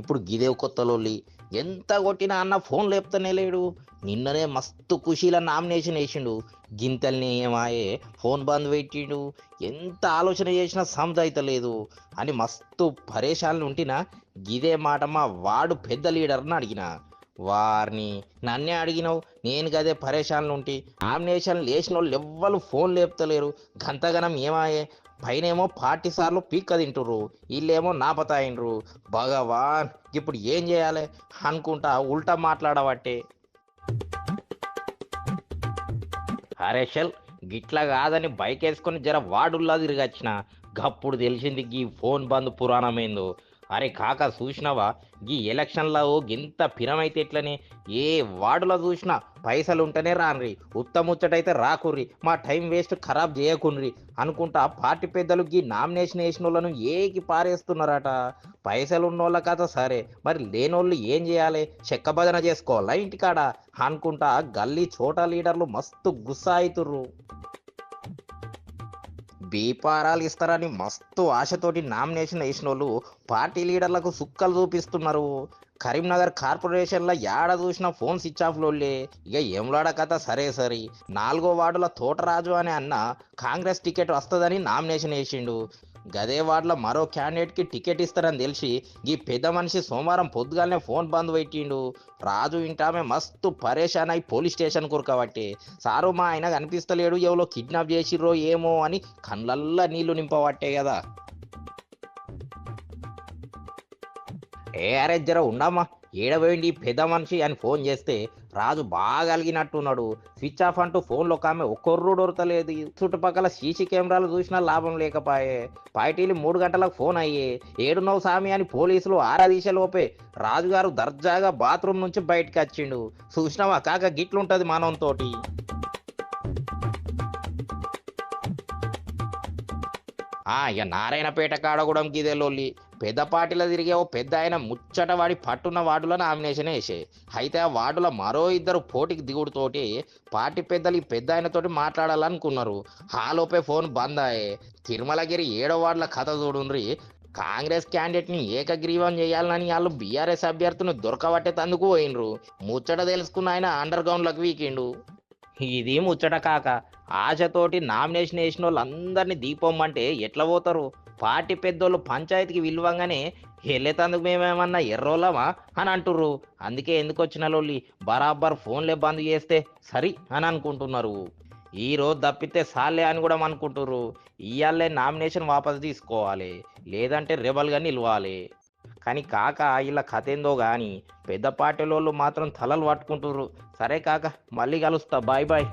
ఇప్పుడు గిదే కొత్తలోళ్ళి ఎంత కొట్టినా అన్న ఫోన్ లేపుతానే లేడు. నిన్ననే మస్తు ఖుషీల నామినేషన్ వేసిండు, గింతల్ని ఏమాయే ఫోన్ బంద్ పెట్టిండు. ఎంత ఆలోచన చేసినా సమజైతలేదు అని మస్తు పరేషాన్లు ఉంటినా గిదే మాట మా వాడు పెద్ద లీడర్ని అడిగిన. వారిని నన్నే అడిగినావు, నేను గదే పరేషాన్లు ఉంటి. నామినేషన్లు వేసిన వాళ్ళు ఎవ్వరు ఫోన్ లేపుతలేరు, గంతగనం ఏమాయే. పైనేమో పార్టీ సార్లు పీక్క తింటుర్రు, వీళ్ళేమో నాపతాయిండ్రు. భగవాన్ ఇప్పుడు ఏం చేయాలి అనుకుంటా ఉల్టా మాట్లాడబట్టే. అరే షల్, గిట్లా కాదని బైక్ వేసుకొని జర వాడుల్లా తిరిగొచ్చిన. గప్పుడు తెలిసింది గీ ఫోన్ బంద్ పురాణమేందో. అరే కాక చూసినావా, గీ ఎలక్షన్లో గింత పిరమైతే ఎట్లని. ఏ వార్డులో చూసినా పైసలు ఉంటేనే రాన్రి, ఉత్తముచ్చటైతే రాకుర్రి, మా టైం వేస్ట్ ఖరాబ్ చేయకుర్రి అనుకుంటా పార్టీ పెద్దలు గీ నామినేషన్ వేసిన వాళ్ళను ఏకి పారేస్తున్నారట. పైసలు ఉన్నోళ్ళ కథ సరే, మరి లేనోళ్ళు ఏం చేయాలి? చెక్క భజన చేసుకోవాలా ఇంటికాడ అనుకుంటా గల్లీ చోటా లీడర్లు మస్తు గుస్సా అవుతుర్రు. బీపారాలు ఇస్తారని మస్తు ఆశతోటి నామినేషన్ వేసిన వాళ్ళు పార్టీ లీడర్లకు సుక్కలు చూపిస్తున్నారు. కరీంనగర్ కార్పొరేషన్లో ఏడ చూసిన ఫోన్ స్విచ్ ఆఫ్ లోళ్ళే. ఇక ఏములాడ కథ సరే సరి, 4వ వార్డుల తోటరాజు అనే అన్న కాంగ్రెస్ టికెట్ వస్తుందని నామినేషన్ వేసిండు. గదే వార్డులో మరో క్యాండిడేట్కి టికెట్ ఇస్తారని తెలిసి ఈ పెద్ద మనిషి సోమవారం పొద్దుగాలనే ఫోన్ బంద్ పెట్టిండు. రాజు ఇంటామే మస్తు పరేషాన్ అయి పోలీస్ స్టేషన్ కురకబట్టి, సారు మా ఆయన కనిపిస్తలేడు, ఎవరో కిడ్నాప్ చేసిర్రో ఏమో అని కళ్ళల్లా నీళ్లు నింపబట్టే కదా. ఏ అరే జర ఉండమ్మా, ఏడబోయింది పెద్ద మనిషి అని ఫోన్ చేస్తే రాజు బాగా అలిగినట్టున్నాడు. స్విచ్ ఆఫ్ అంటూ ఫోన్లో ఒక ఆమె ఒక్కొర్రు దొరకలేదు. చుట్టుపక్కల సీసీ కెమెరాలు చూసినా లాభం లేకపాయే. పార్టీలు 3 గంటలకు ఫోన్ అయ్యే, ఏడునవు సామి అని పోలీసులు ఆరాదీసే లోపే రాజుగారు దర్జాగా బాత్రూమ్ నుంచి బయటకు వచ్చిండు. చూసినావా కాక గిట్లుంటది మానవంతోటి. ఇక నారాయణపేట కాడ కూడా గిదే లొల్లి. పెద్ద పార్టీలో తిరిగే ఓ పెద్ద ఆయన ముచ్చట వాడి పట్టున్న వార్డులో నామినేషన్ వేసే. అయితే ఆ వార్డులో మరో 2 పోటీకి దిగుడుతోటి పార్టీ పెద్దలు ఈ పెద్ద ఆయనతోటి మాట్లాడాలనుకున్నారు. హాలోపే ఫోన్ బంద్ అయ్యే. తిరుమలగిరి 7వ వార్డుల కథ చూడుండ్రి. కాంగ్రెస్ క్యాండిడేట్ని ఏకగ్రీవం చేయాలని వాళ్ళు బీఆర్ఎస్ అభ్యర్థిని దొరకబట్టేందుకు పోయినరు. ముచ్చట తెలుసుకున్న ఆయన అండర్ గ్రౌండ్లకు వీకిండు. ఇది ముచ్చట కాక, ఆశతోటి నామినేషన్ వేసిన వాళ్ళందరినీ దీపొమ్మంటే ఎట్లా పోతారు? పార్టీ పెద్దోళ్ళు పంచాయతీకి విలువంగానే వెళ్ళేతందుకు మేమేమన్నా ఎర్రోళ్ళమా అని అంటుర్రు. అందుకే ఎందుకు వచ్చిన లోళ్ళి బరాబర్ ఫోన్లే బంద్ చేస్తే సరి అని అనుకుంటున్నారు. ఈ రోజు తప్పితే సాలే అని కూడా అనుకుంటుర్రు. ఇయాళ్ళే నామినేషన్ వాపసు తీసుకోవాలి, లేదంటే రెబల్గా నిలవాలి. కానీ కాక ఇలా కథ ఏందో కానీ పెద్ద పార్టీలోళ్ళు మాత్రం తలలు పట్టుకుంటుర్రు. సరే కాక, మళ్ళీ కలుస్తా, బాయ్ బాయ్.